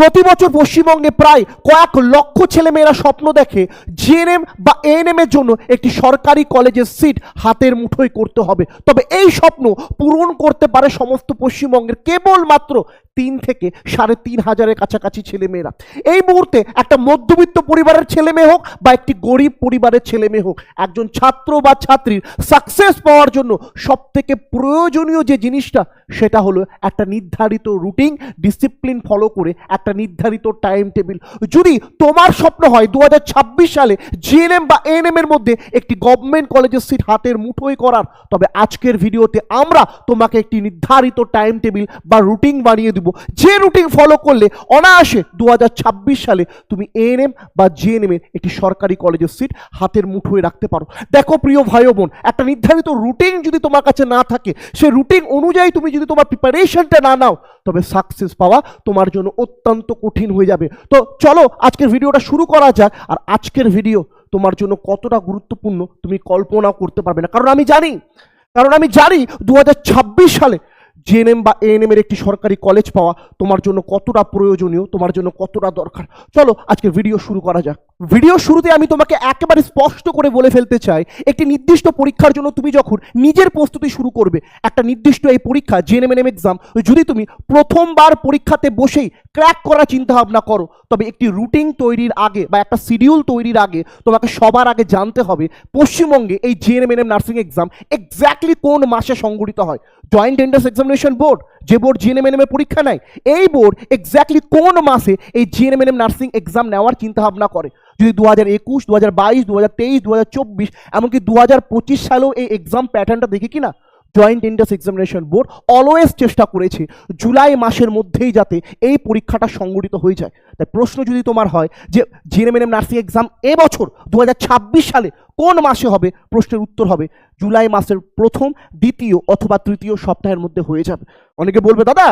প্রতি বছর পশ্চিমবঙ্গে প্রায় কয়েক লক্ষ ছেলেমেয়েরা স্বপ্ন দেখে জিএনএম বা এএনএম এর জন্য একটি সরকারি কলেজের সিট হাতের মুঠোয় করতে হবে। তবে এই স্বপ্ন পূরণ করতে পারে সমস্ত পশ্চিমবঙ্গের কেবলমাত্র 3 থেকে 3,500-এর কাছাকাছি ছেলেমেয়েরা। এই মুহূর্তে একটা মধ্যবিত্ত পরিবারের ছেলে মেয়ে হোক বা একটি গরিব পরিবারের ছেলে মেয়ে হোক, একজন ছাত্র বা ছাত্রীর সাকসেস পাওয়ার জন্য সবথেকে প্রয়োজনীয় যে জিনিসটা সেটা হলো একটা নির্ধারিত রুটিন, ডিসিপ্লিন ফলো করে একটা নির্ধারিত টাইম টেবিল। যদি তোমার স্বপ্ন হয় 2026 সালে জিএনএম বা এএনএম এর মধ্যে একটি গভর্নমেন্ট কলেজের সিট হাতের মুঠোয় করার, তবে আজকের ভিডিওতে আমরা তোমাকে একটি নির্ধারিত টাইম টেবিল বা রুটিন বানিয়ে দেব, যে রুটিন ফলো করলে অনায়াসে 2026 সালে তুমি এএনএম বা জিএনএম এর একটি সরকারি কলেজের সিট হাতের মুঠোয় রাখতে পারো। দেখো প্রিয় ভাই ও বোন, একটা নির্ধারিত রুটিন যদি তোমার কাছে না থাকে, সেই রুটিন অনুযায়ী তুমি যদি তোমার প্রিপারেশনটা না নাও, তবে সাকসেস পাওয়া তোমার জন্য অত্যন্ত কঠিন হয়ে যাবে। তো চলো আজকের ভিডিওটা শুরু করা যাক। আর আজকের ভিডিও তোমার জন্য কতটা গুরুত্বপূর্ণ তুমি কল্পনা করতে পারবে না, কারণ আমি জানি 2026 সালে জিএনএম বা এএনএম এর একটি সরকারি কলেজ পাওয়া তোমার জন্য কতটা প্রয়োজনীয়, তোমার জন্য কতটা দরকার। চলো আজকে ভিডিও শুরু করা যাক। ভিডিও শুরুতে আমি তোমাকে একেবারে স্পষ্ট করে বলে ফেলতে চাই, একটি নির্দিষ্ট পরীক্ষার জন্য তুমি যখন নিজের প্রস্তুতি শুরু করবে, একটা নির্দিষ্ট এই পরীক্ষা জিএনএম এএনএম এক্সাম যদি তুমি প্রথমবার পরীক্ষাতে বসেই ক্র্যাক করার চিন্তা ভাবনা করো, তবে একটি রুটিন তৈরির আগে বা একটা শিডিউল তৈরির আগে তোমাকে সবার আগে জানতে হবে পশ্চিমবঙ্গে এই GNM ANM nursing exam exactly কোন মাসে সংগঠিত হয়। জয়েন্ট এন্ট্রান্স এক্সামিনেশন বোর্ড, যে বোর্ড জিএনএম এএনএম এর পরীক্ষা নেয়, এই বোর্ড এক্স্যাক্টলি কোন মাসে এই জিএনএম এএনএম নার্সিং এক্সাম নেওয়ার চিন্তা ভাবনা করে। যদি 2021, 2022, 2023, 2024 এমনকি 2025 সালেও এই এক্সাম প্যাটার্নটা দেখি কিনা, joint entrance examination board always চেষ্টা করেছে জুলাই মাসের মধ্যেই যাতে এই পরীক্ষাটা সংগঠিত হয়ে যায়। তাই প্রশ্ন যদি তোমার হয় যে জিএনএম এএনএম নার্সিং এক্সাম এবছর 2026 সালে কোন মাসে হবে, প্রশ্নের উত্তর হবে জুলাই মাসের প্রথম, দ্বিতীয় অথবা তৃতীয় সপ্তাহের মধ্যে হয়ে যাবে। অনেকে বলবে দাদা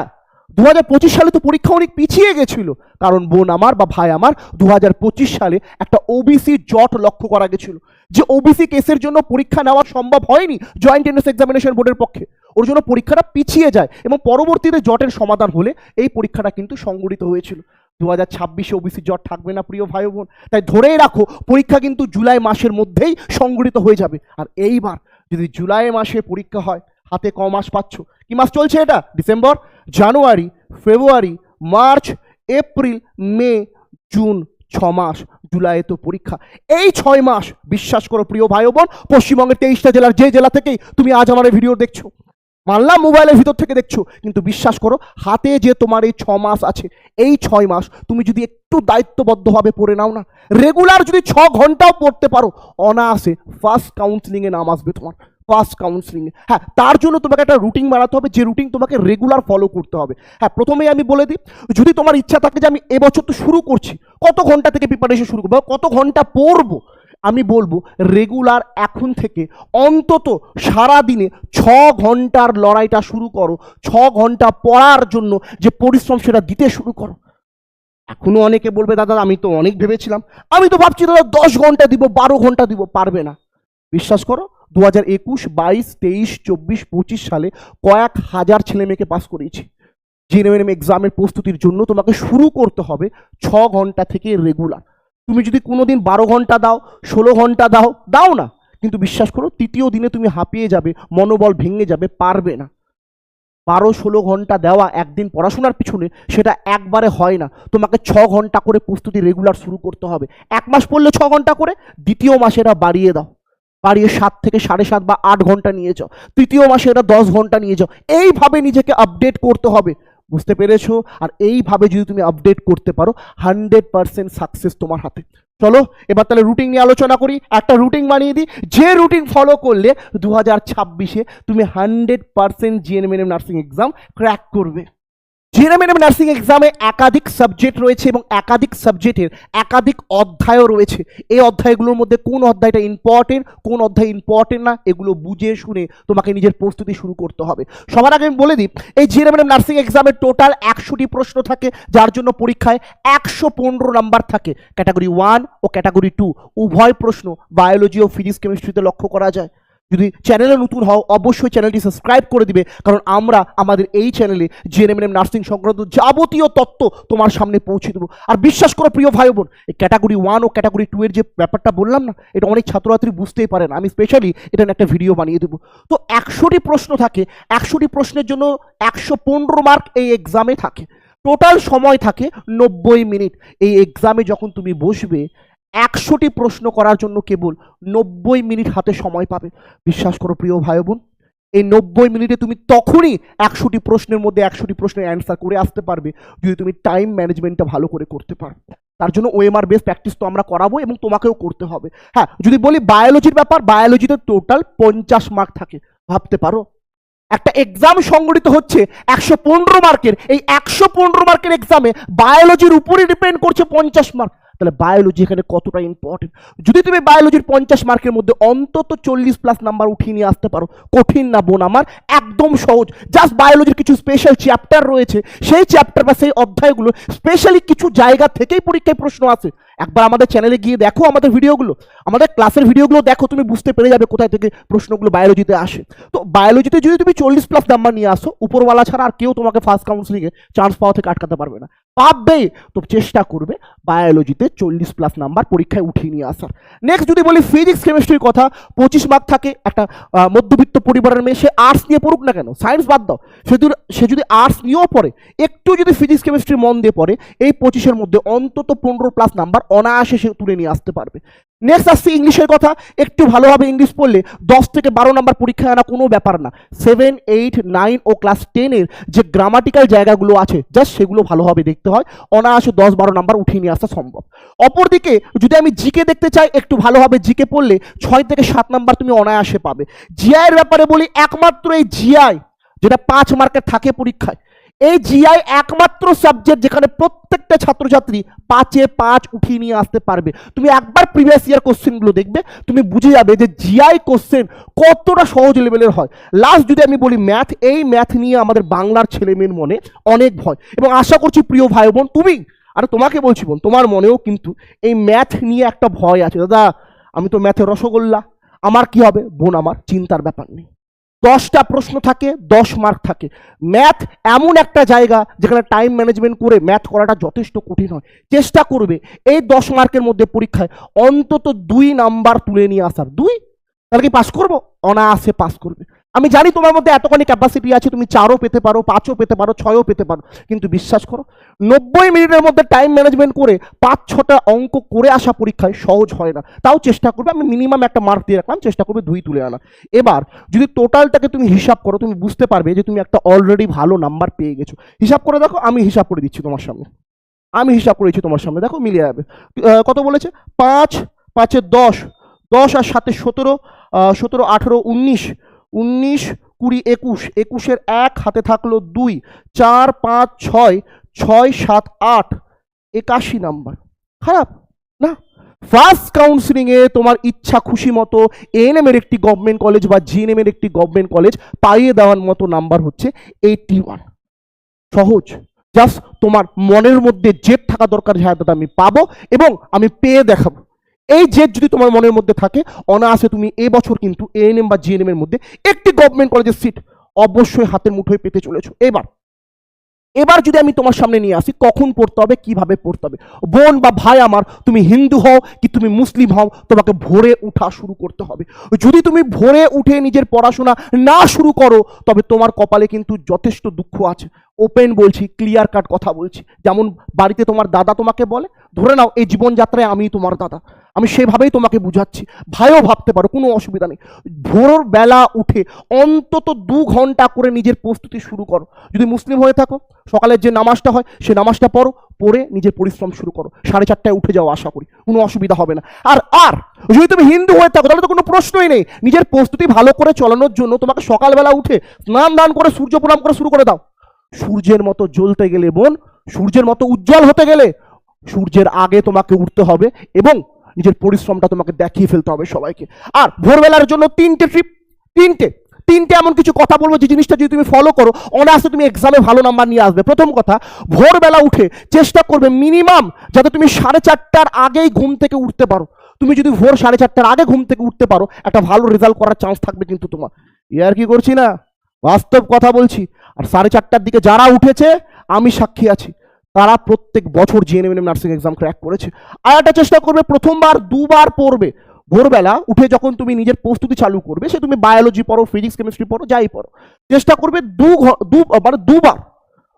2025 সালে তো পরীক্ষা অনেক পিছিয়ে গেছিল, কারণ বোন আমার বা ভাই আমার 2025 সালে একটা ওবিসি জট লক্ষ্য করা গেছিল, যে ওবিসি কেসের জন্য পরীক্ষা নেওয়া সম্ভব হয়নি জয়েন্ট এন্ট্রান্স এক্সামিনেশন বোর্ডের পক্ষে, ওর জন্য পরীক্ষাটা পিছিয়ে যায় এবং পরবর্তীতে জটের সমাধান হলে এই পরীক্ষাটা কিন্তু সংগঠিত হয়েছিল। 2026-এ ওবিসি জট থাকবে না প্রিয় ভাই বোন, তাই ধরেই রাখো পরীক্ষা কিন্তু জুলাই মাসের মধ্যেই সংগঠিত হয়ে যাবে। আর এইবার যদি জুলাই মাসে পরীক্ষা হয়, হাতে ক মাস পাচ্ছ? কি মাস চলছে এটা? ডিসেম্বর, জানুয়ারি, ফেব্রুয়ারি, মার্চ, এপ্রিল, মে, জুন, 6 মাস। জুলাইয়ে তো পরীক্ষা। এই 6 মাস বিশ্বাস করো প্রিয় ভাই বোন, পশ্চিমবঙ্গের 23টা জেলার যে জেলা থেকেই তুমি আজ আমার এই ভিডিও দেখছো, মানলাম মোবাইলের ভিতর থেকে দেখছো, কিন্তু বিশ্বাস করো হাতে যে তোমার এই 6 মাস আছে, এই 6 মাস তুমি যদি একটু দায়িত্ববদ্ধভাবে পড়ে নাও না, রেগুলার যদি 6 ঘন্টাও পড়তে পারো, অনায়াসে ফার্স্ট কাউন্সিলিংয়ে নাম আসবে তোমার, ফার্স্ট কাউন্সিলিংয়ে। হ্যাঁ, তার জন্য তোমাকে একটা রুটিন বানাতে হবে, যে রুটিন তোমাকে রেগুলার ফলো করতে হবে। হ্যাঁ, প্রথমেই আমি বলে দিই, যদি তোমার ইচ্ছা থাকে যে আমি এবছর তো শুরু করছি, কত ঘন্টা থেকে প্রিপারেশন শুরু করবো, কত ঘন্টা পড়বো, আমি বলবো রেগুলার এখন থেকে অন্তত সারা দিনে 6 ঘন্টার লড়াইটা শুরু করো। 6 ঘন্টা পড়ার জন্য যে পরিশ্রম সেটা দিতে শুরু করো। এখনো অনেকে বলবে দাদা আমি তো অনেক ভেবেছিলাম, আমি তো ভাবছি দাদা 10 ঘন্টা দিব, 12 ঘন্টা দিব। পারবে না, বিশ্বাস করো। 2021, 22, 23, 24, 25 সালে কয়েক হাজার ছেলে মেয়েকে পাস করিয়েছি। জিএনএম এক্সামের প্রস্তুতির জন্য তোমাকে শুরু করতে হবে 6 ঘন্টা থেকে রেগুলার। তুমি যদি কোনোদিন 12 ঘন্টা দাও, 16 ঘন্টা দাও না, কিন্তু বিশ্বাস করো তৃতীয় দিনে তুমি হাঁপিয়ে যাবে, মনোবল ভেঙে যাবে, পারবে না। 12-16 ঘন্টা দেওয়া একদিন পড়াশোনার পিছনে, সেটা একবারে হয় না। তোমাকে 6 ঘন্টা করে প্রস্তুতি রেগুলার শুরু করতে হবে। 1 মাস পড়লে 6 ঘন্টা করে, দ্বিতীয় মাসে এটা বাড়িয়ে দাও, বাড়িয়ে 7 থেকে 7.5 বা 8 ঘন্টা নিয়ে যাও, তৃতীয় মাসে এটা 10 ঘন্টা নিয়ে যাও। এইভাবে নিজেকে আপডেট করতে হবে, বুঝতে পেরেছো? আর এইভাবে যদি তুমি আপডেট করতে পারো, 100% সাকসেস তোমার হাতে। চলো এবার তাহলে রুটিন নিয়ে আলোচনা করি। একটা রুটিন বানিয়ে দিই, যে রুটিন ফলো করলে 2026-এ তুমি 100% GNM ANM nursing exam crack করবে। জিএনএম এএনএম নার্সিং এক্সামে একাধিক সাবজেক্ট রয়েছে এবং একাধিক সাবজেক্টের একাধিক অধ্যায়ও রয়েছে। এই অধ্যায়গুলোর মধ্যে কোন অধ্যায়টা ইম্পর্টেন্ট, কোন অধ্যায় ইম্পর্টেন্ট না, এগুলো বুঝে শুনে তোমাকে নিজের প্রস্তুতি শুরু করতে হবে। সবার আগে আমি বলে দিই, এই জিএনএম এএনএম নার্সিং এক্সামের টোটাল 100টি প্রশ্ন থাকে, যার জন্য পরীক্ষায় 115 নাম্বার থাকে। ক্যাটাগরি 1 ও ক্যাটাগরি 2 উভয় প্রশ্ন বায়োলজি ও ফিজিক্স কেমিস্ট্রিতে লক্ষ্য করা যায়। যদি চ্যানেলে নতুন হও অবশ্যই চ্যানেলটি সাবস্ক্রাইব করে দিবে, কারণ আমরা আমাদের এই চ্যানেলে জিএনএম নার্সিং সংক্রান্ত যাবতীয় তথ্য তোমার সামনে পৌঁছে দেবো। আর বিশ্বাস করো প্রিয় ভাই বোন, এই ক্যাটাগরি 1 ও ক্যাটাগরি 2 এর যে ব্যাপারটা বললাম না, এটা অনেক ছাত্রছাত্রী বুঝতেই পারে না। আমি স্পেশালি এটা নিয়ে একটা ভিডিও বানিয়ে দেবো। তো 100টি প্রশ্ন থাকে, 100টি প্রশ্নের জন্য 115 মার্ক এই এক্সামে থাকে। টোটাল সময় থাকে 90 মিনিট। এই এক্সামে যখন তুমি বসবে 100টি প্রশ্ন করার জন্য কেবল 90 মিনিট হাতে সময় পাবে। বিশ্বাস করো প্রিয় ভাই বোন, এই 90 মিনিটে তুমি তখনই 100টি প্রশ্নের মধ্যে 100টি প্রশ্নের অ্যান্সার করে আসতে পারবে যদি তুমি টাইম ম্যানেজমেন্টটা ভালো করে করতে পারো। তার জন্য ওএমআর বেস প্র্যাকটিস তো আমরা করাবো এবং তোমাকেও করতে হবে। হ্যাঁ, যদি বলি বায়োলজির ব্যাপার, বায়োলজিতে টোটাল 50 মার্ক থাকে। ভাবতে পারো একটা এক্সাম সংগঠিত হচ্ছে 115 মার্কের, এই 115 মার্কের এক্সামে বায়োলজির উপরে ডিপেন্ড করছে 50 মার্ক। তাহলে বায়োলজি এখানে কতটা ইম্পর্টেন্ট। যদি তুমি বায়োলজির 50 মার্কের মধ্যে অন্তত 40+ নাম্বার উঠিয়ে নিয়ে আসতে পারো, কঠিন না বোন আমার, একদম সহজ। জাস্ট বায়োলজির কিছু স্পেশাল চ্যাপ্টার রয়েছে, সেই চ্যাপ্টার বা সেই অধ্যায়গুলো স্পেশালি কিছু জায়গা থেকেই পরীক্ষায় প্রশ্ন আসে। একবার আমাদের চ্যানেলে গিয়ে দেখো আমাদের ভিডিওগুলো, আমাদের ক্লাসের ভিডিওগুলো দেখো, তুমি বুঝতে পেরে যাবে কোথায় থেকে প্রশ্নগুলো বায়োলজিতে আসে। তো বায়োলজিতে যদি তুমি 40+ নাম্বার নিয়ে আসো, উপরওয়ালা ছাড়া আর কেউ তোমাকে ফার্স্ট কাউন্সিলিংয়ে চান্স পাওয়া থেকে আটকাতে পারবে না। পাবে তো চেষ্টা করবে বায়োলজিতে 40+ নাম্বার পরীক্ষায় উঠিয়ে নিয়ে আসার। নেক্সট যদি বলি ফিজিক্স কেমিস্ট্রির কথা, 25 মার্ক থাকে। একটা মধ্যবিত্ত পরিবারের মেয়ে, সে আর্টস নিয়ে পড়ুক না কেন, সায়েন্স বাদ দাও, সে যদি আর্টস নিয়েও পড়ে, একটু যদি ফিজিক্স কেমিস্ট্রি মন দিয়ে পড়ে, এই 25-এর মধ্যে অন্তত 15+ নাম্বার অনায়াসে সে তুলে নিয়ে আসতে পারবে। নেক্সট আসছে ইংলিশের কথা। একটু ভালোভাবে ইংলিশ পড়লে 10 থেকে 12 নাম্বার পরীক্ষায় আনা কোনো ব্যাপার না। 7, 8, 9 ও ক্লাস 10-এর যে গ্রামাটিক্যাল জায়গাগুলো আছে জাস্ট সেগুলো ভালোভাবে দেখতে হয়, অনায়াসে 10-12 নাম্বার উঠিয়ে নিয়ে আসা সম্ভব। অপরদিকে যদি আমি জিকে দেখতে চাই, একটু ভালোভাবে জিকে পড়লে 6 থেকে 7 নাম্বার তুমি অনায়াসে পাবে। জিআইয়ের ব্যাপারে বলি, একমাত্র এই জিআই যেটা 5 মার্কের থাকে পরীক্ষায়, এই জিআই একমাত্র সাবজেক্ট যেখানে প্রত্যেকটা ছাত্রছাত্রী 5-এ 5 উঠিয়ে নিয়ে আসতে পারবে। তুমি একবার প্রিভিয়াস ইয়ার কোশ্চেনগুলো দেখবে, তুমি বুঝে যাবে যে জিআই কোশ্চেন কতটা সহজ লেভেলের হয়। লাস্ট যদি আমি বলি ম্যাথ, এই ম্যাথ নিয়ে আমাদের বাংলার ছেলেমেয়ের মনে অনেক ভয়, এবং আশা করছি প্রিয় ভাই বোন তুমি, আর তোমাকে বলছি বোন, তোমার মনেও কিন্তু এই ম্যাথ নিয়ে একটা ভয় আছে। দাদা আমি তো ম্যাথে রসগোল্লা, আমার কি হবে? বোন আমার চিন্তার ব্যাপার নেই। 10টা প্রশ্ন থাকে, 10 মার্ক থাকে। ম্যাথ এমন একটা জায়গা যেখানে টাইম ম্যানেজমেন্ট করে ম্যাথ করাটা যথেষ্ট কঠিন হয়। চেষ্টা করবে এই 10 মার্কের মধ্যে পরীক্ষায় অন্তত 2 নাম্বার তুলে নিয়ে আসার। 2 তাহলে কি পাস করবো? অনায়াসে পাস করবে। আমি জানি তোমার মধ্যে এতখানি ক্যাপাসিটি আছে, তুমি 4ও পেতে পারো, 5ও পেতে পারো, 6ও পেতে পারো, কিন্তু বিশ্বাস করো 90 মিনিটের মধ্যে টাইম ম্যানেজমেন্ট করে 5-6টা অঙ্ক করে আসা পরীক্ষায় সহজ হয় না। তাও চেষ্টা করবে, আমি মিনিমাম একটা মার্ক দিয়ে রাখলাম, চেষ্টা করবে 2 তুলে আনা। এবার যদি টোটালটাকে তুমি হিসাব করো, তুমি বুঝতে পারবে যে তুমি একটা অলরেডি ভালো নাম্বার পেয়ে গেছো। হিসাব করে দেখো, আমি হিসাব করে দিচ্ছি তোমার সামনে, আমি হিসাব করেছি তোমার সামনে, দেখো মিলিয়ে যাবে। কত বলেছে? 5, 5-এ 10, 10 আর 7-এ 17, 17, 18, 19, 19, 20, 21, 21-এর 1 হাতে থাকলো 2, 4, 5, 6, 6, 7, 8, 81 নাম্বার। খারাপ না? ফার্স্ট কাউন্সিলিং এ তোমার ইচ্ছা খুশি মতো এএনএম এর একটি গভর্নমেন্ট কলেজ বা জিএনএম এর একটি গভর্নমেন্ট কলেজ পাইয়ে দেওয়ার মতো নাম্বার হচ্ছে 81। সহজ, জাস্ট তোমার মনের মধ্যে জেদ থাকা দরকার, হ্যাঁ দাদা আমি পাবো এবং আমি পেয়ে দেখাবো। এই জেদ যদি তোমার মনের মধ্যে থাকে, অনায়াসে তুমি এই বছর কিন্তু এএনএম বা জিএনএম এর মধ্যে একটি গভর্নমেন্ট কলেজের সিট অবশ্যই হাতের মুঠোয় পেতে চলেছো। এবার যদি আমি তোমার সামনে নিয়ে আসি কখন পড়তে হবে, কিভাবে পড়তে হবে। বোন বা ভাই আমার, তুমি হিন্দু হও কি তুমি মুসলিম হও, তোমাকে ভোরে উঠা শুরু করতে হবে। যদি তুমি ভোরে উঠে নিজের পড়াশোনা না শুরু করো, তবে তোমার কপালে কিন্তু যথেষ্ট দুঃখ আছে। ওপেন বলছি, ক্লিয়ার কাট কথা বলছি। যেমন বাড়িতে তোমার দাদা তোমাকে বলে, ধরে নাও এই জীবনযাত্রায় আমি তোমার দাদা, আমি সেভাবেই তোমাকে বুঝাচ্ছি। ভাইও ভাবতে পারো, কোনো অসুবিধা নেই। ভোরবেলা উঠে অন্তত 2 ঘন্টা করে নিজের প্রস্তুতি শুরু করো। যদি মুসলিম হয়ে থাকো, সকালের যে নামাজটা হয় সে নামাজটা পড়ে নিজের পরিশ্রম শুরু করো। 4:30টায় উঠে যাও, আশা করি কোনো অসুবিধা হবে না। আর যদি তুমি হিন্দু হয়ে থাকো তাহলে তো কোনো প্রশ্নই নেই। নিজের প্রস্তুতি ভালো করে চালানোর জন্য তোমাকে সকালবেলা উঠে স্নান দান করে সূর্য প্রণাম করে শুরু করে দাও। সূর্যের মতো জ্বলতে গেলে বোন, সূর্যের মতো উজ্জ্বল হতে গেলে সূর্যের আগে তোমাকে উঠতে হবে এবং নিজের পরিশ্রমটা তোমাকে দেখিয়ে ফেলতে হবে সবাইকে। আর ভোরবেলার জন্য 3টে ট্রিপ, 3টে এমন কিছু কথা বলবো যে জিনিসটা যদি তুমি ফলো করো, অনায়াসে তুমি এক্সামে ভালো নাম্বার নিয়ে আসবে। প্রথম কথা, ভোরবেলা উঠে চেষ্টা করবে মিনিমাম যাতে তুমি 4:30টার আগেই ঘুম থেকে উঠতে পারো। তুমি যদি ভোর 4:30টার আগে ঘুম থেকে উঠতে পারো, একটা ভালো রেজাল্ট করার চান্স থাকবে কিন্তু তোমার। ইয়ার কি করছি না, বাস্তব কথা বলছি। আর 4:30টার দিকে যারা উঠেছে, আমি সাক্ষী আছি, তারা প্রত্যেক বছর জিএনএম নার্সিং এক্সাম ক্র্যাক করেছে। আর একটা চেষ্টা করবে, প্রথমবার 2বার পড়বে। ভোরবেলা উঠে যখন তুমি নিজের প্রস্তুতি চালু করবে, সে তুমি বায়োলজি পড়ো, ফিজিক্স, কেমিস্ট্রি পড়ো, যাই পড়ো, চেষ্টা করবে মানে 2বার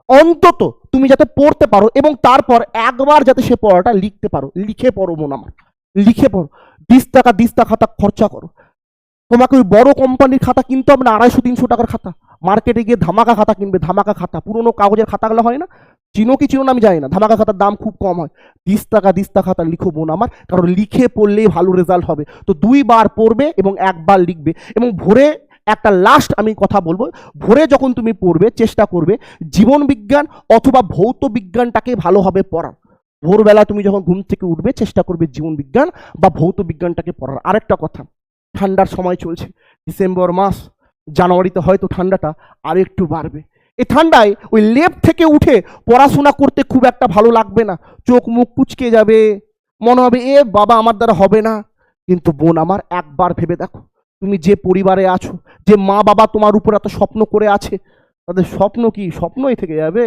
অন্তত তুমি যাতে পড়তে পারো, এবং তারপর একবার যাতে সে পড়াটা লিখতে পারো। লিখে পড়ো মন আমার, লিখে পড়ো। দিস্তা খাতা খরচা করো। তোমাকে ওই বড় কোম্পানির খাতা কিনতে হবে না, 250-300 টাকার খাতা। মার্কেটে গিয়ে ধামাকা খাতা কিনবে, ধামাকা খাতা, পুরোনো কাগজের খাতাগুলো হয় না, চিনো কি চিনো না আমি জানি না, ধামাকা খাতার দাম খুব কম হয়। দিস্তা খাতা লিখো বোন আমার, কারণ লিখে পড়লেই ভালো রেজাল্ট হবে। তো 2বার পড়বে এবং 1বার লিখবে। এবং ভোরে একটা লাস্ট আমি কথা বলবো, ভোরে যখন তুমি পড়বে, চেষ্টা করবে জীবন বিজ্ঞান অথবা ভৌত বিজ্ঞানটাকে ভালোভাবে পড়ার। ভোরবেলা তুমি যখন ঘুম থেকে উঠবে, চেষ্টা করবে জীবন বিজ্ঞান বা ভৌত বিজ্ঞানটাকে পড়ার। আরেকটা কথা, ঠান্ডার সময় চলছে, ডিসেম্বর মাস, জানুয়ারিতে হয়তো ঠান্ডাটা আর একটু বাড়বে। এই ঠান্ডায় ওই লেপ থেকে উঠে পড়াশোনা করতে খুব একটা ভালো লাগবে না, চোখ মুখ কুচকে যাবে, মনে হবে এ বাবা আমার দ্বারা হবে না। কিন্তু বোন আমার, একবার ভেবে দেখো, তুমি যে পরিবারে আছো, যে মা বাবা তোমার উপর এত স্বপ্ন করে আছে, তাদের স্বপ্ন কি স্বপ্নই থেকে যাবে?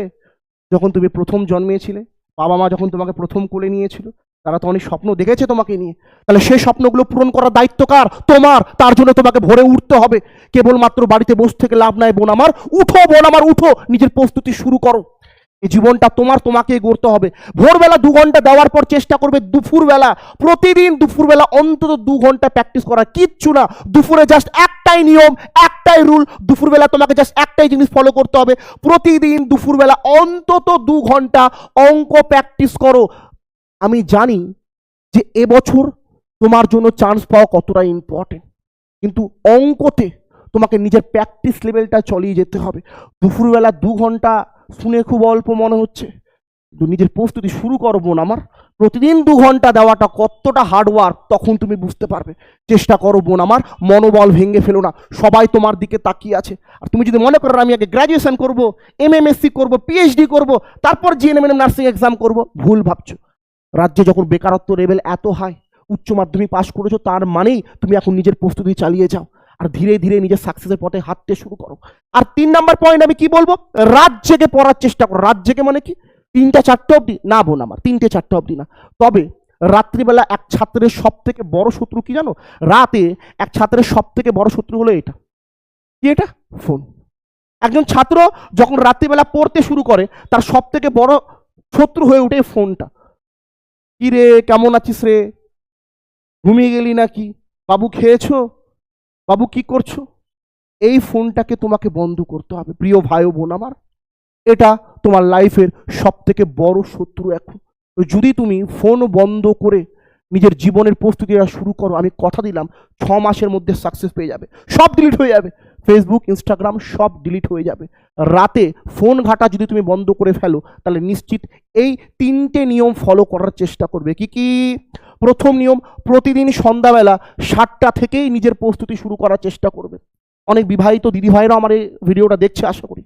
যখন তুমি প্রথম জন্মিয়েছিলে, বাবা মা যখন তোমাকে প্রথম কোলে নিয়েছিল, তারা তো অনেক স্বপ্ন দেখেছে তোমাকে নিয়ে। তাহলে সেই স্বপ্নগুলো পূরণ করার দায়িত্ব কার? তোমার। তার জন্য তোমাকে ভোরে উঠতে হবে। কেবলমাত্র বাড়িতে বসে থেকে লাভ নাই বোন আমার, উঠো বোন আমার, উঠো, নিজের প্রস্তুতি শুরু করো। এই জীবনটা তোমার, তোমাকেই গড়তে হবে। ভোরবেলা 2 ঘন্টা দেওয়ার পর চেষ্টা করবে দুপুরবেলা, প্রতিদিন দুপুরবেলা অন্তত 2 ঘন্টা প্র্যাকটিস করার। কিচ্ছু না, দুপুরে জাস্ট একটাই নিয়ম, একটাই রুল, দুপুরবেলা তোমাকে জাস্ট একটাই জিনিস ফলো করতে হবে। প্রতিদিন দুপুরবেলা অন্তত 2 ঘন্টা অঙ্ক প্র্যাকটিস করো। আমি জানি যে এবছর তোমার জন্য চান্স পাওয়া কতটা ইম্পর্টেন্ট, কিন্তু অঙ্কতে তোমাকে নিজের প্র্যাকটিস লেভেলটা চালিয়ে যেতে হবে। দুপুরবেলা 2 ঘন্টা শুনে খুব অল্প মনে হচ্ছে, কিন্তু নিজের প্রস্তুতি শুরু করো বোন আমার। প্রতিদিন 2 ঘন্টা দেওয়াটা কতটা হার্ডওয়ার্ক তখন তুমি বুঝতে পারবে। চেষ্টা করো বোন আমার, মনোবল ভেঙে ফেলো না। সবাই তোমার দিকে তাকিয়ে আছে। আর তুমি যদি মনে করো আমি আগে গ্র্যাজুয়েশন করব, MMSC করব, PhD করব, তারপর জিএনএম নার্সিং এক্সাম করব, ভুল ভাবছো। রাজ্যে যখন বেকারত্ব লেভেল এত হাই, উচ্চ মাধ্যমিক পাশ করেছো, তার মানেই তুমি এখন নিজের প্রস্তুতি চালিয়ে যাও আর ধীরে ধীরে নিজের সাকসেসের পথে হাঁটতে শুরু করো। আর 3 নাম্বার পয়েন্ট আমি কি বলবো, রাত জেগে পড়ার চেষ্টা করো। রাত জেগে মানে কি, 3টা-4টা অবধি না বোন আমার, 3টে-4টা অবধি না। তবে রাত্রিবেলা এক ছাত্রের সব থেকে বড় শত্রু কি জানো? রাতে এক ছাত্রের সব থেকে বড় শত্রু হলো এটা কি, এটা ফোন। একজন ছাত্র যখন রাত্রিবেলা পড়তে শুরু করে, তার সব থেকে বড় শত্রু হয়ে ওঠে ফোনটা। কি রে, কেমন আছিস রে, ঘুমিয়ে গেলি নাকি, বাবু খেয়েছো, বাবু কি করছো? এই ফোনটাকে তোমাকে বন্ধ করতে হবে প্রিয় ভাই ও বোন আমার। এটা তোমার লাইফের সব থেকে বড় শত্রু এখন। তো যদি তুমি ফোন বন্ধ করে নিজের জীবনের প্রস্তুতিটা শুরু করো, আমি কথা দিলাম 6 মাসের মধ্যে সাকসেস পেয়ে যাবে। সব ডিলিট হয়ে যাবে, ফেসবুক, ইনস্টাগ্রাম সব ডিলিট হয়ে যাবে। রাতে ফোন ঘাটা যদি তুমি বন্ধ করে ফেলো, তাহলে নিশ্চিত এই 3টে নিয়ম ফলো করার চেষ্টা করবে। কি কি? প্রথম নিয়ম, প্রতিদিন সন্ধ্যাবেলা 7টা থেকেই নিজের প্রস্তুতি শুরু করার চেষ্টা করবে। অনেক বিবাহিত দিদিভাইরা আমার এই ভিডিওটা দেখছে আশা করি।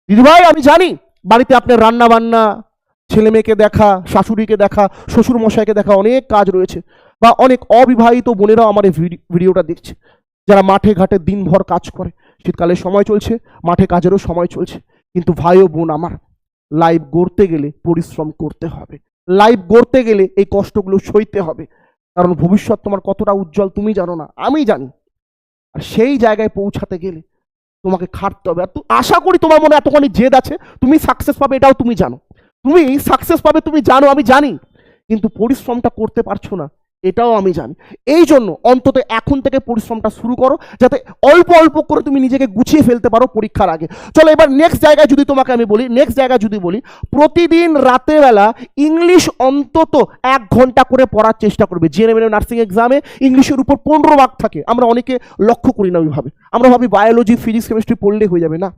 দিদিভাই আমি জানি বাড়িতে আপনার রান্না বান্না, ছেলে মেয়েকে দেখা, শাশুড়িকে দেখা, শ্বশুর মশাইকে দেখা, অনেক কাজ রয়েছে। বা অনেক অবিবাহিত বোনেরাও আমার এই ভিডিওটা দেখছে, যারা মাঠে ঘাটে দিনভর কাজ করে। শীতকালের সময় চলছে, মাঠে কাজেরও সময় চলছে। কিন্তু ভাই ও বোন আমার, লাইফ গড়তে গেলে পরিশ্রম করতে হবে। লাইফ গড়তে গেলে এই কষ্টগুলো সইতে হবে, কারণ ভবিষ্যৎ তোমার কতটা উজ্জ্বল তুমি জানো না, আমি জানি। আর সেই জায়গায় পৌঁছাতে গেলে তোমাকে খাটতে হবে। আর আশা করি তোমার মনে এতখানি জেদ আছে, তুমি সাকসেস পাবে, এটাও তুমি জানো। তুমি সাকসেস পাবে তুমি জানো, আমি জানি, কিন্তু পরিশ্রমটা করতে পারছো না, এটাও আমি জানি। এই জন্য অন্তত এখন থেকে পরিশ্রমটা শুরু করো, যাতে অল্প অল্প করে তুমি নিজেকে গুছিয়ে ফেলতে পারো পরীক্ষার আগে। চলো এবার নেক্সট জায়গায় যদি তোমাকে আমি বলি, নেক্সট জায়গায় যদি বলি, প্রতিদিন রাতেরবেলা ইংলিশ অন্তত 1 ঘন্টা করে পড়ার চেষ্টা করবে। জিএনএম নার্সিং এক্সামে ইংলিশের উপর 15 মার্ক থাকে। আমরা অনেকে লক্ষ্য করি না ওইভাবে, আমরা ভাবি বায়োলজি, ফিজিক্স, কেমিস্ট্রি পড়লে হয়ে যাবে। না,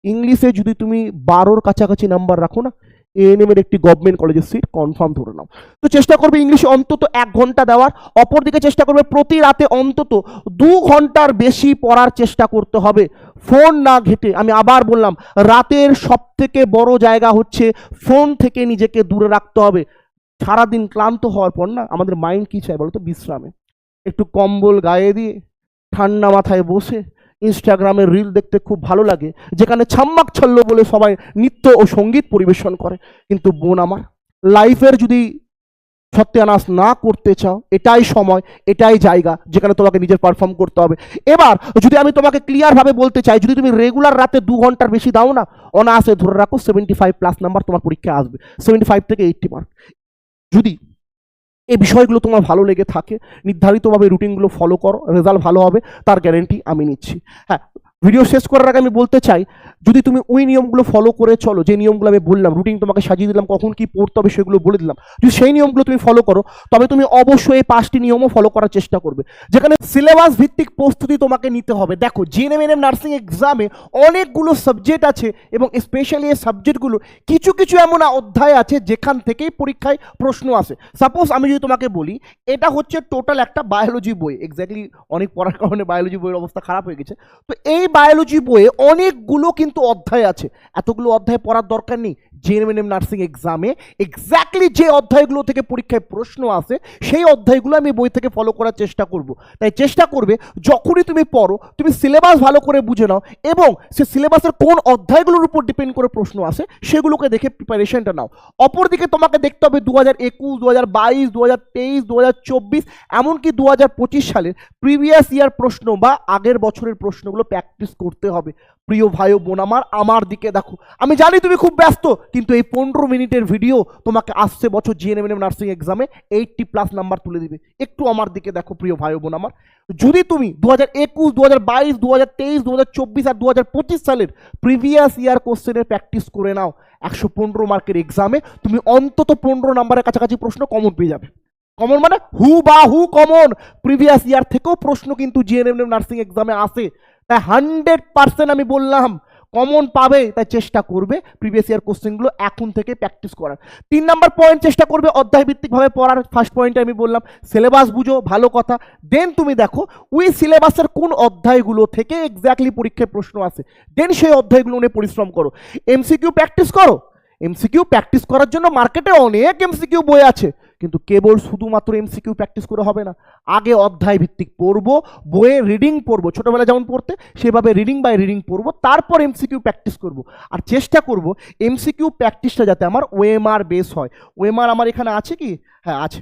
ইংলিশে যদি তুমি 12-র কাছাকাছি নাম্বার রাখো না, এএনএম এর একটি গভর্নমেন্ট কলেজের সিট কনফার্ম ধরে নাও। তো চেষ্টা করবে ইংলিশে অন্তত 1 ঘন্টা দেওয়ার। অপরদিকে চেষ্টা করবে প্রতি রাতে অন্তত 2 ঘন্টার বেশি পড়ার চেষ্টা করতে হবে, ফোন না ঘেটে। আমি আবার বললাম, রাতের সব থেকে বড় জায়গা হচ্ছে ফোন থেকে নিজেকে দূরে রাখতে হবে। সারাদিন ক্লান্ত হওয়ার পর না আমাদের মাইন্ড কী চায় বলো তো? বিশ্রামে। একটু কম্বল গায়ে দিয়ে ঠান্ডা মাথায় বসে ইনস্টাগ্রামের রিল দেখতে খুব ভালো লাগে, যেখানে ছাম্মাক ছল্ল বলে সবাই নৃত্য ও সঙ্গীত পরিবেশন করে। কিন্তু বোন আমার, লাইফের যদি সত্যানাশ না করতে চাও, এটাই সময়, এটাই জায়গা যেখানে তোমাকে নিজের পারফর্ম করতে হবে। এবার যদি আমি তোমাকে ক্লিয়ারভাবে বলতে চাই, যদি তুমি রেগুলার রাতে 2 ঘন্টার বেশি দাও না, অনায়াসে ধরে রাখো 75+ নাম্বার তোমার পরীক্ষায় আসবে, 75 থেকে 80 মার্ক। যদি এই বিষয়গুলো তোমার ভালো লেগে থাকে, নির্ধারিতভাবে রুটিনগুলো ফলো করো, রেজাল্ট ভালো হবে, তার গ্যারেন্টি আমি নিচ্ছি। হ্যাঁ, ভিডিও শেষ করার আগে আমি বলতে চাই, যদি তুমি ওই নিয়মগুলো ফলো করে চলো, যে নিয়মগুলো আমি বললাম, রুটিন তোমাকে সাজিয়ে দিলাম, কখন কি পড়তে হবে সেগুলো বলে দিলাম, যদি সেই নিয়মগুলো তুমি ফলো করো, তবে তুমি অবশ্যই এই 5টি নিয়মও ফলো করার চেষ্টা করবে, যেখানে সিলেবাস ভিত্তিক প্রস্তুতি তোমাকে নিতে হবে। দেখো, জিএনএম নার্সিং এক্সামে অনেকগুলো সাবজেক্ট আছে, এবং স্পেশালি এই সাবজেক্টগুলো কিছু কিছু এমন অধ্যায় আছে যেখান থেকেই পরীক্ষায় প্রশ্ন আসে। সাপোজ আমি যদি তোমাকে বলি, এটা হচ্ছে টোটাল একটা বায়োলজি বই, এক্স্যাক্টলি অনেক পড়ার কারণে বায়োলজি বইয়ের অবস্থা খারাপ হয়ে গেছে। তো এই বায়োলজি বইয়ে অনেকগুলো কিন্তু অধ্যায় আছে, এতগুলো অধ্যায় পড়ার দরকার নেই। জেএনএম নার্সিং এক্সামে এক্স্যাক্টলি যে অধ্যায়গুলো থেকে পরীক্ষায় প্রশ্ন আসে, সেই অধ্যায়গুলো আমি বই থেকে ফলো করার চেষ্টা করব। তাই চেষ্টা করবে যখনই তুমি পড়ো, তুমি সিলেবাস ভালো করে বুঝে নাও, এবং সে সিলেবাসের কোন অধ্যায়গুলোর উপর ডিপেন্ড করে প্রশ্ন আসে সেগুলোকে দেখে প্রিপারেশনটা নাও। অপরদিকে তোমাকে দেখতে হবে 2021, 2022, 2023, 2024, এমনকি 2025 সালের প্রিভিয়াস ইয়ার প্রশ্ন বা আগের বছরের প্রশ্নগুলো প্র্যাকটিস করতে হবে। প্রিয় ভাই ও বোন আমার দিকে দেখো, আমি জানি তুমি খুব ব্যস্ত, কিন্তু এই 15 মিনিটের ভিডিও তোমাকে আসছে বছর জিএনএম নার্সিং এক্সামে 80+ নাম্বার তুলে দিবে। একটু আমার দিকে দেখো প্রিয় ভাই ও বোন আমার, যদি তুমি 2021, 2022, 2023, 2024 আর 2025 সালের প্রিভিয়াস ইয়ার কোশ্চেনের প্র্যাকটিস করে নাও, 115 মার্কের এক্সামে তুমি অন্তত 15 নাম্বারের কাছাকাছি প্রশ্ন কমন পেয়ে যাবে। কমন মানে হু বা হু কমন, প্রিভিয়াস ইয়ার থেকেও প্রশ্ন কিন্তু জিএনএম নার্সিং এক্সামে আসে। তাই 100% আমি বললাম কমন পাবে, তাই চেষ্টা করবে প্রিভিয়াস ইয়ার কোশ্চেনগুলো এখন থেকে প্র্যাকটিস করার। 3 নম্বর পয়েন্ট, চেষ্টা করবে অধ্যায় ভিত্তিকভাবে পড়ার। ফার্স্ট পয়েন্টে আমি বললাম সিলেবাস বুঝো, ভালো কথা। দেন তুমি দেখো ওই সিলেবাসের কোন অধ্যায়গুলো থেকে এক্স্যাক্টলি পরীক্ষায় প্রশ্ন আসে, দেন সেই অধ্যায়গুলো নিয়ে পরিশ্রম করো। এমসিকিউ প্র্যাকটিস করো। এমসিকিউ প্র্যাকটিস করার জন্য মার্কেটে অনেক এমসিকিউ বই আছে, কিন্তু কেবল শুধুমাত্র এমসিকিউ প্র্যাকটিস করে হবে না, আগে অধ্যায় ভিত্তিক পড়বো, বইয়ে রিডিং পড়বো, ছোটোবেলা যেমন পড়তে সেভাবে রিডিং বাই রিডিং পড়বো, তারপর এমসিকিউ প্র্যাকটিস করব। আর চেষ্টা করব এমসিকিউ প্র্যাকটিসটা যাতে আমার ওএমআর বেস হয়। ওএমআর আমার এখানে আছে কি? হ্যাঁ আছে।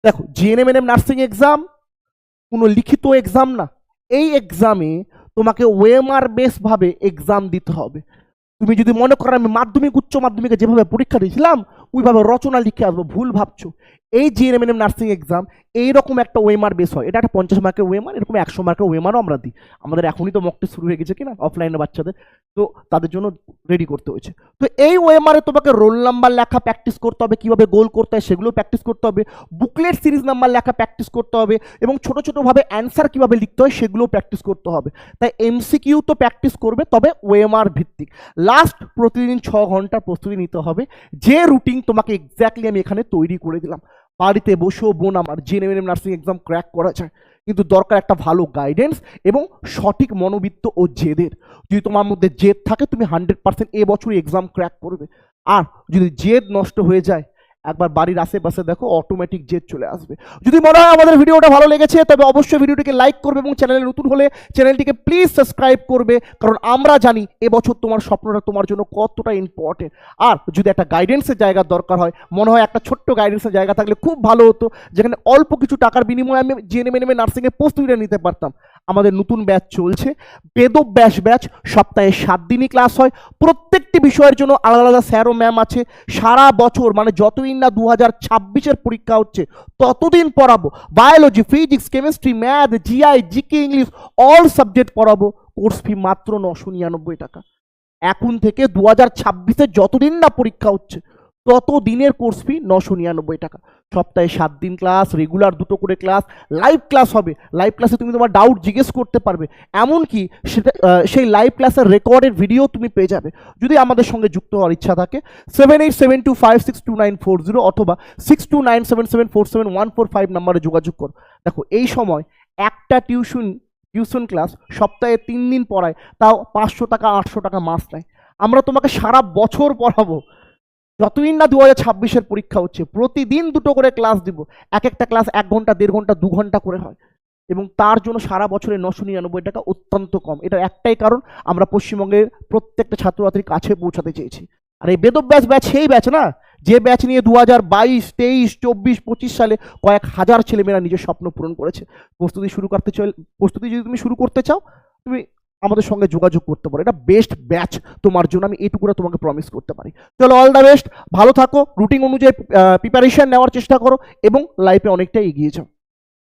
দেখো, জিএনএম নার্সিং এক্সাম কোনো লিখিত এক্সাম না, এই এক্সামে তোমাকে ওএমআর বেসভাবে এক্সাম দিতে হবে। তুমি যদি মনে করো আমি মাধ্যমিক উচ্চ মাধ্যমিকে যেভাবে পরীক্ষা দিয়েছিলাম ওইভাবে রচনা লিখে আসবো, ভুল ভাবছো। এই জিএনএম নার্সিং এক্সাম এইরকম একটা ওএমআর বেস হয়, এটা একটা 50 মার্কের ওএমআর, এরকম 100 মার্কের ওএমআরও আমরা দিই। আমাদের এখনই তো মক টেস্ট শুরু হয়ে গেছে কিনা অফলাইনে বাচ্চাদের, তো তাদের জন্য রেডি করতে হয়েছে। তো এই ওএমআরে তোমাকে রোল নাম্বার লেখা প্র্যাকটিস করতে হবে, কীভাবে গোল করতে হয় সেগুলো প্র্যাকটিস করতে হবে, বুকলেট সিরিজ নাম্বার লেখা প্র্যাকটিস করতে হবে, এবং ছোটো ছোটোভাবে অ্যান্সার কীভাবে লিখতে হয় সেগুলোও প্র্যাকটিস করতে হবে। তাই এমসিকিউ তো প্র্যাকটিস করবে, তবে ওএমআর ভিত্তিক। লাস্ট প্রতিদিন 6 ঘন্টার প্রস্তুতি নিতে হবে, যে রুটিন তোমাকে এক্স্যাক্টলি আমি এখানে তৈরি করে দিলাম। বাড়িতে বসেও বোন আমার জিএনএম নার্সিং এক্সাম ক্র্যাক করা যায়, কিন্তু দরকার একটা ভালো গাইডেন্স এবং সঠিক মনোবিত্ত ও জেদের। যদি তোমার মধ্যে জেদ থাকে তুমি 100% এবছরই এক্সাম ক্র্যাক করবে। আর যদি জেদ নষ্ট হয়ে যায়, একবার বাড়ির আশেপাশে দেখো অটোমেটিক জেদ চলে আসবে। যদি মনে হয় আমাদের ভিডিওটা ভালো লেগেছে, তবে অবশ্যই ভিডিওটিকে লাইক করবে, এবং চ্যানেলে নতুন হলে চ্যানেলটিকে প্লিজ সাবস্ক্রাইব করবে, কারণ আমরা জানি এবছর তোমার স্বপ্নটা তোমার জন্য কতটা ইম্পর্টেন্ট। আর যদি একটা গাইডেন্সের জায়গা দরকার হয়, মনে হয় একটা ছোট্ট গাইডেন্সের জায়গা থাকলে খুব ভালো হতো, যেখানে অল্প কিছু টাকার বিনিময়ে আমি জিএনএম নার্সিংয়ের প্রস্তুতিটা নিতে পারতাম। আমাদের নতুন ব্যাচ চলছে, বেদব্যাস ব্যাচ, সপ্তাহে 7 দিনই ক্লাস হয়, প্রত্যেকটি বিষয়ের জন্য আলাদা আলাদা স্যার ও ম্যাম আছে। সারা বছর মানে যতদিন না 2026-এর পরীক্ষা হচ্ছে ততদিন পড়াবো, biology, physics, chemistry, math, GI, GK, English all subject পড়াবো। কোর্স ফি মাত্র 999 টাকা। এখন থেকে 2026-এ যতদিন না পরীক্ষা হচ্ছে তত দিনের কোর্স ফি 999 টাকা। সপ্তাহে 7 দিন ক্লাস, রেগুলার 2টো করে ক্লাস, লাইভ ক্লাস হবে। লাইভ ক্লাসে তুমি তোমার ডাউট জিজ্ঞেস করতে পারবে, এমনকি সেটা সেই লাইভ ক্লাসের রেকর্ডেড ভিডিও তুমি পেয়ে যাবে। যদি আমাদের সঙ্গে যুক্ত হওয়ার ইচ্ছা থাকে 7872562940 অথবা 6297747145 নম্বরে যোগাযোগ করো। দেখো, এই সময় একটা টিউশন ক্লাস সপ্তাহে 3 দিন পড়ায়, তাও 500 টাকা 800 টাকা মাস নেয়। আমরা তোমাকে সারা বছর পড়াবো, যতদিন না 2026-এর পরীক্ষা হচ্ছে প্রতিদিন 2টো করে ক্লাস দিব, এক একটা ক্লাস 1 ঘন্টা 1.5 ঘন্টা 2 ঘন্টা করে হয়, এবং তার জন্য সারা বছরে 999 টাকা অত্যন্ত কম। এটার একটাই কারণ, আমরা পশ্চিমবঙ্গের প্রত্যেকটা ছাত্রছাত্রীর কাছে পৌঁছাতে চেয়েছি। আর এই বেদব্যাস ব্যাচ সেই ব্যাচ না, যে ব্যাচ নিয়ে 2022, 23, 24, 25 সালে কয়েক হাজার ছেলেমেয়েরা নিজের স্বপ্ন পূরণ করেছে। প্রস্তুতি যদি তুমি শুরু করতে চাও, তুমি আমাদের সঙ্গে যোগাযোগ করতে পারো। এটা বেস্ট ব্যাচ তোমার জন্য, আমি এইটুকুটা তোমাকে প্রমিস করতে পারি। চলো, অল দ্য বেস্ট, ভালো থাকো, রুটিন অনুযায়ী প্রিপারেশন নেওয়ার চেষ্টা করো এবং লাইফে অনেকটাই এগিয়ে যাও।